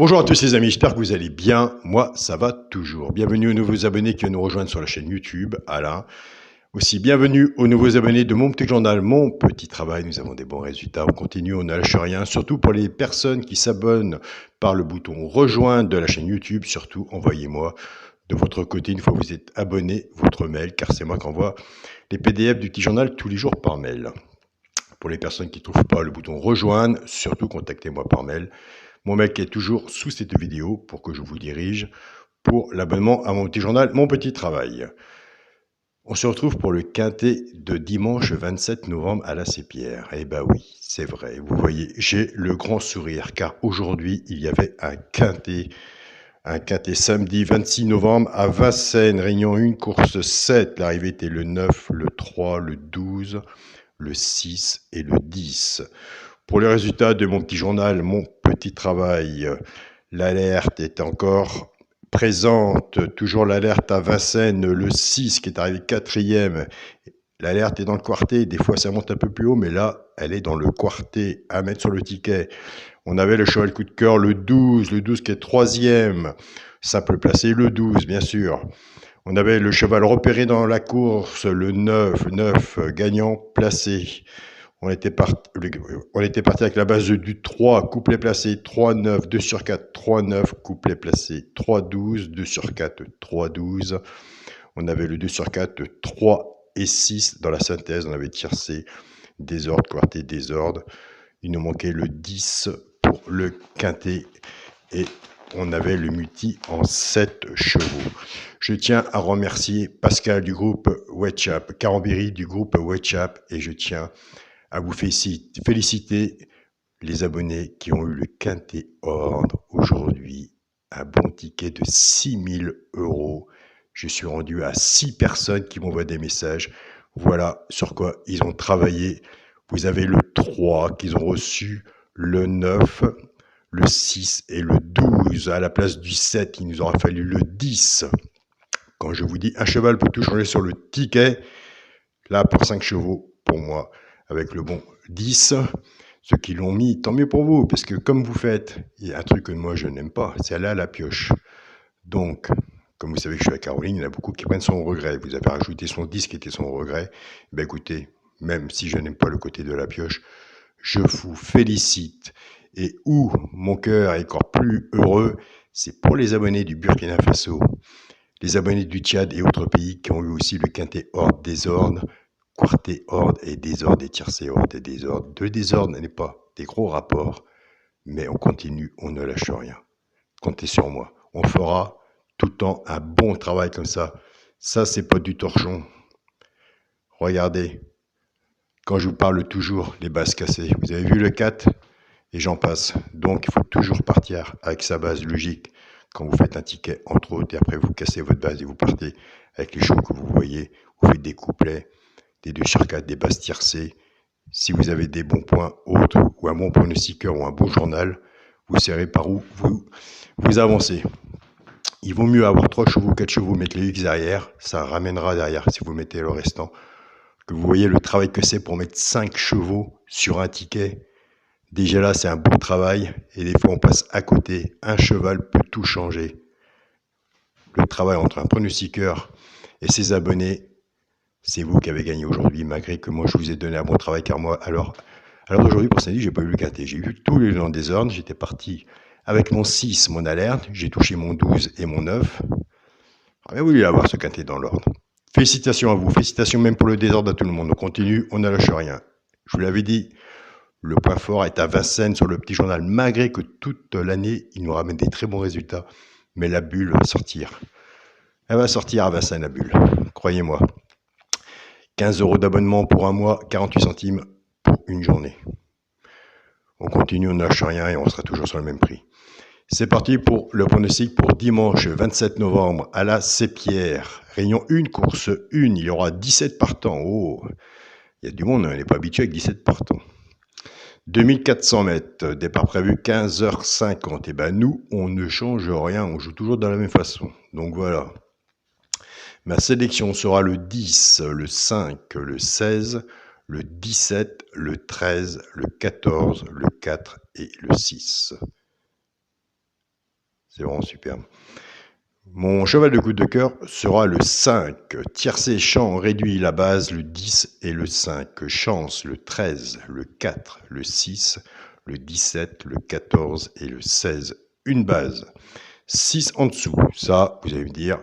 Bonjour à tous les amis, j'espère que vous allez bien. Moi, ça va toujours. Bienvenue aux nouveaux abonnés qui nous rejoignent sur la chaîne YouTube, Alain. Aussi, bienvenue aux nouveaux abonnés de mon petit journal, mon petit travail. Nous avons des bons résultats. On continue, on ne lâche rien. Surtout pour les personnes qui s'abonnent par le bouton rejoindre de la chaîne YouTube. Surtout, envoyez-moi de votre côté, une fois que vous êtes abonné, votre mail, car c'est moi qui envoie les PDF du petit journal tous les jours par mail. Pour les personnes qui ne trouvent pas le bouton rejoindre, surtout contactez-moi par mail. Mon mail qui est toujours sous cette vidéo pour que je vous dirige pour l'abonnement à mon petit journal, mon petit travail. On se retrouve pour le quintet de dimanche 27 novembre à la Sépierre. Eh ben oui, c'est vrai. Vous voyez, j'ai le grand sourire car aujourd'hui, il y avait un quintet samedi 26 novembre à Vincennes, Réunion 1, course 7. L'arrivée était le 9, le 3, le 12, le 6 et le 10. Pour les résultats de mon petit journal, mon petit travail, l'alerte est encore présente. Toujours l'alerte à Vincennes, le 6 qui est arrivé quatrième. L'alerte est dans le quartet, des fois ça monte un peu plus haut, mais là, elle est dans le quartet à mettre sur le ticket. On avait le cheval coup de cœur, le 12 qui est troisième. Simple placé, le 12, bien sûr. On avait le cheval repéré dans la course, le 9 gagnant placé. On était parti avec la base du 3, couplet placé, 3-9, 2 sur 4, 3-9, couplet placé, 3-12, 2 sur 4, 3-12. On avait le 2 sur 4, 3 et 6 dans la synthèse. On avait tiercé, désordre, quartet, désordre. Il nous manquait le 10 pour le quintet et on avait le multi en 7 chevaux. Je tiens à remercier Pascal du groupe WhatsApp, Carambiri du groupe WhatsApp et je tiens à vous féliciter les abonnés qui ont eu le quintet ordre aujourd'hui. Un bon ticket de 6 000 €. Je suis rendu à 6 personnes qui m'envoient des messages. Voilà sur quoi ils ont travaillé. Vous avez le 3 qu'ils ont reçu, le 9, le 6 et le 12. À la place du 7, il nous aura fallu le 10. Quand je vous dis un cheval peut tout changer sur le ticket, là pour 5 chevaux, pour moi, avec le bon 10, ceux qui l'ont mis, tant mieux pour vous, parce que comme vous faites, il y a un truc que moi je n'aime pas, c'est aller à la pioche. Donc, comme vous savez que je suis à Caroline, il y en a beaucoup qui prennent son regret. Vous avez rajouté son 10 qui était son regret. Ben écoutez, même si je n'aime pas le côté de la pioche, je vous félicite. Et où mon cœur est encore plus heureux, c'est pour les abonnés du Burkina Faso, les abonnés du Tchad et autres pays qui ont eu aussi le quintet ordre désordre, quartet ordre et désordre et tiercé ordre et désordre. De désordre n'est pas des gros rapports, mais on continue, on ne lâche rien. Comptez sur moi. On fera tout le temps un bon travail comme ça. Ça, c'est pas du torchon. Regardez, quand je vous parle toujours, les bases cassées. Vous avez vu le 4 et j'en passe. Donc, il faut toujours partir avec sa base logique. Quand vous faites un ticket, entre autres, et après vous cassez votre base et vous partez avec les chevaux que vous voyez, vous faites des couplets, des 2 sur 4, des bases tiercées. Si vous avez des bons points autres, ou un bon pronostiqueur, ou un bon journal, vous saurez par où vous avancez. Il vaut mieux avoir 3 chevaux, 4 chevaux, mettre les X derrière, ça ramènera derrière si vous mettez le restant. Que vous voyez le travail que c'est pour mettre 5 chevaux sur un ticket. Déjà là, c'est un bon travail et des fois on passe à côté. Un cheval peut tout changer. Le travail entre un pronostiqueur et ses abonnés, c'est vous qui avez gagné aujourd'hui, malgré que moi je vous ai donné un bon travail, car moi, alors aujourd'hui pour samedi, j'ai pas eu le quintet. J'ai vu tous les gens des ordres, j'étais parti avec mon 6, mon alerte, j'ai touché mon 12 et mon 9. J'aurais voulu avoir ce quintet dans l'ordre. Félicitations à vous, félicitations même pour le désordre à tout le monde. On continue, on ne lâche rien. Je vous l'avais dit, le point fort est à Vincennes sur le petit journal, malgré que toute l'année, il nous ramène des très bons résultats. Mais la bulle va sortir. Elle va sortir à Vincennes, la bulle. Croyez-moi. 15 € d'abonnement pour un mois, 48 centimes pour une journée. On continue, on ne lâche rien et on sera toujours sur le même prix. C'est parti pour le pronostic pour dimanche 27 novembre à la Sépierre. Réunion 1, course 1, il y aura 17 partants. Oh, il y a du monde, on n'est pas habitué avec 17 partants. 2400 mètres, départ prévu 15h50. Et ben nous, on ne change rien, on joue toujours de la même façon. Donc voilà. Ma sélection sera le 10, le 5, le 16, le 17, le 13, le 14, le 4 et le 6. C'est vraiment superbe. Mon cheval de coup de cœur sera le 5. Tiercé champ réduit la base, le 10 et le 5. Chance, le 13, le 4, le 6, le 17, le 14 et le 16. Une base. 6 en dessous. Ça, vous allez me dire,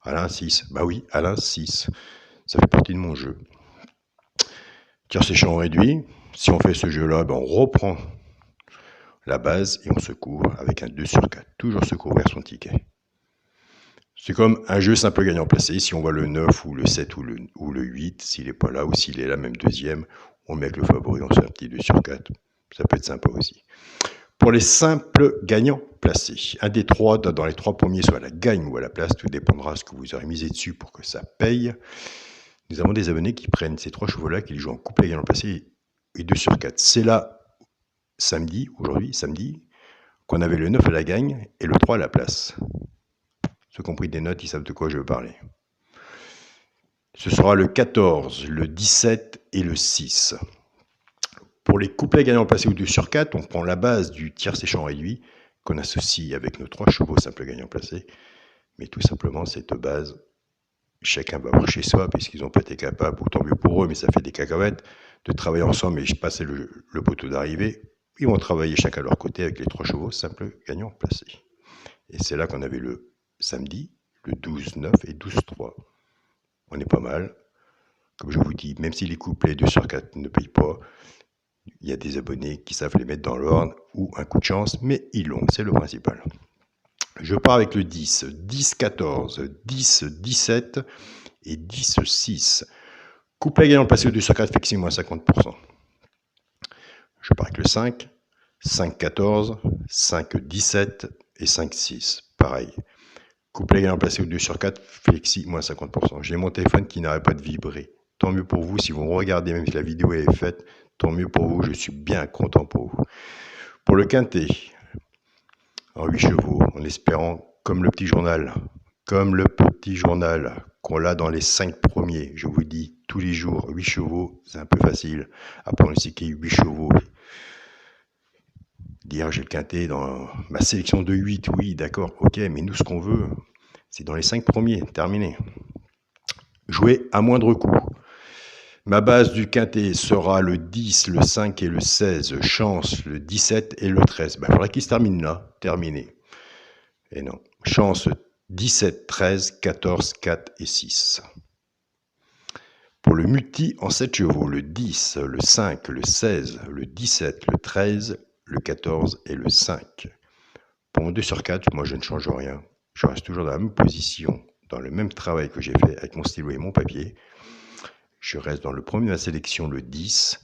Alain 6. Bah oui, Alain 6. Ça fait partie de mon jeu. Tiercé champ réduit. Si on fait ce jeu-là, ben on reprend la base et on se couvre avec un 2 sur 4. Toujours se couvrir son ticket. C'est comme un jeu simple gagnant placé. Si on voit le 9 ou le 7 ou le 8, s'il n'est pas là ou s'il est là, même deuxième, on met avec le favori, on se fait un petit 2 sur 4. Ça peut être sympa aussi. Pour les simples gagnants placés, un des trois dans les trois premiers, soit à la gagne ou à la place, tout dépendra de ce que vous aurez misé dessus pour que ça paye. Nous avons des abonnés qui prennent ces trois chevaux-là, qui les jouent en couplet gagnant placé et 2 sur 4. C'est là, aujourd'hui, samedi, qu'on avait le 9 à la gagne et le 3 à la place. Ceux qui ont pris des notes, ils savent de quoi je veux parler. Ce sera le 14, le 17 et le 6. Pour les couplets gagnants placés au 2 sur 4, on prend la base du tiercé champ réduit qu'on associe avec nos 3 chevaux simples gagnants placés. Mais tout simplement, cette base, chacun va voir chez soi, puisqu'ils n'ont pas été capables, ou tant mieux pour eux, mais ça fait des cacahuètes, de travailler ensemble et passer le poteau d'arrivée. Ils vont travailler chacun à leur côté avec les 3 chevaux simples gagnants placés. Et c'est là qu'on avait le samedi, le 12-9 et 12-3. On est pas mal. Comme je vous dis, même si les couplets 2 sur 4 ne payent pas, il y a des abonnés qui savent les mettre dans l'ordre ou un coup de chance, mais ils l'ont, c'est le principal. Je pars avec le 10, 10-14, 10-17 et 10-6. Couplet gagnant placé au 2 sur 4, fixé moins 50%. Je pars avec le 5, 5-14, 5-17 et 5-6. Pareil. Couplet gagnant placé au 2 sur 4, flexi, moins 50%. J'ai mon téléphone qui n'arrête pas de vibrer. Tant mieux pour vous, si vous regardez, même si la vidéo est faite, tant mieux pour vous, je suis bien content pour vous. Pour le quintet, en 8 chevaux, en espérant, comme le petit journal, qu'on l'a dans les 5 premiers, je vous dis, tous les jours, 8 chevaux, c'est un peu facile. Après, on sait qu'il y a 8 chevaux. Dire j'ai le quintet dans ma sélection de 8, oui, d'accord, ok, mais nous, ce qu'on veut, c'est dans les 5 premiers, terminé. Jouer à moindre coût. Ma base du quintet sera le 10, le 5 et le 16. Chance, le 17 et le 13. Il faudra qu'il se termine là, terminé. Et non. Chance, 17, 13, 14, 4 et 6. Pour le multi en 7 chevaux, le 10, le 5, le 16, le 17, le 13, le 14 et le 5. Pour mon 2 sur 4, moi je ne change rien. Je reste toujours dans la même position, dans le même travail que j'ai fait avec mon stylo et mon papier. Je reste dans le premier de ma sélection, le 10,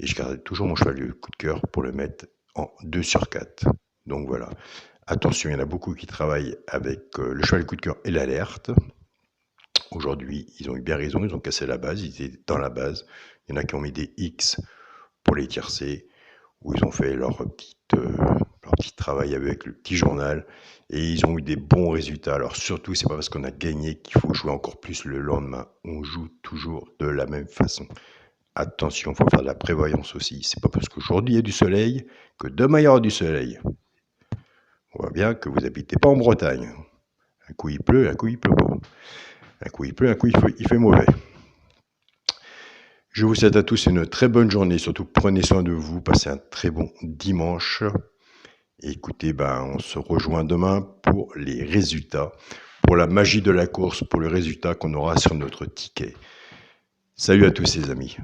et je garde toujours mon cheval de coup de cœur pour le mettre en 2 sur 4. Donc voilà. Attention, il y en a beaucoup qui travaillent avec le cheval de coup de cœur et l'alerte. Aujourd'hui, ils ont eu bien raison, ils ont cassé la base, ils étaient dans la base. Il y en a qui ont mis des X pour les tiercer, où ils ont fait leur petit travail avec le petit journal, et ils ont eu des bons résultats. Alors surtout, c'est pas parce qu'on a gagné qu'il faut jouer encore plus le lendemain. On joue toujours de la même façon. Attention, il faut faire de la prévoyance aussi. C'est pas parce qu'aujourd'hui il y a du soleil que demain il y aura du soleil. On voit bien que vous n'habitez pas en Bretagne. Un coup il pleut, un coup il pleut pas. Un coup il pleut, un coup il fait mauvais. Je vous souhaite à tous une très bonne journée. Surtout prenez soin de vous. Passez un très bon dimanche. Et écoutez, on se rejoint demain pour les résultats, pour la magie de la course, pour le résultat qu'on aura sur notre ticket. Salut à tous les amis.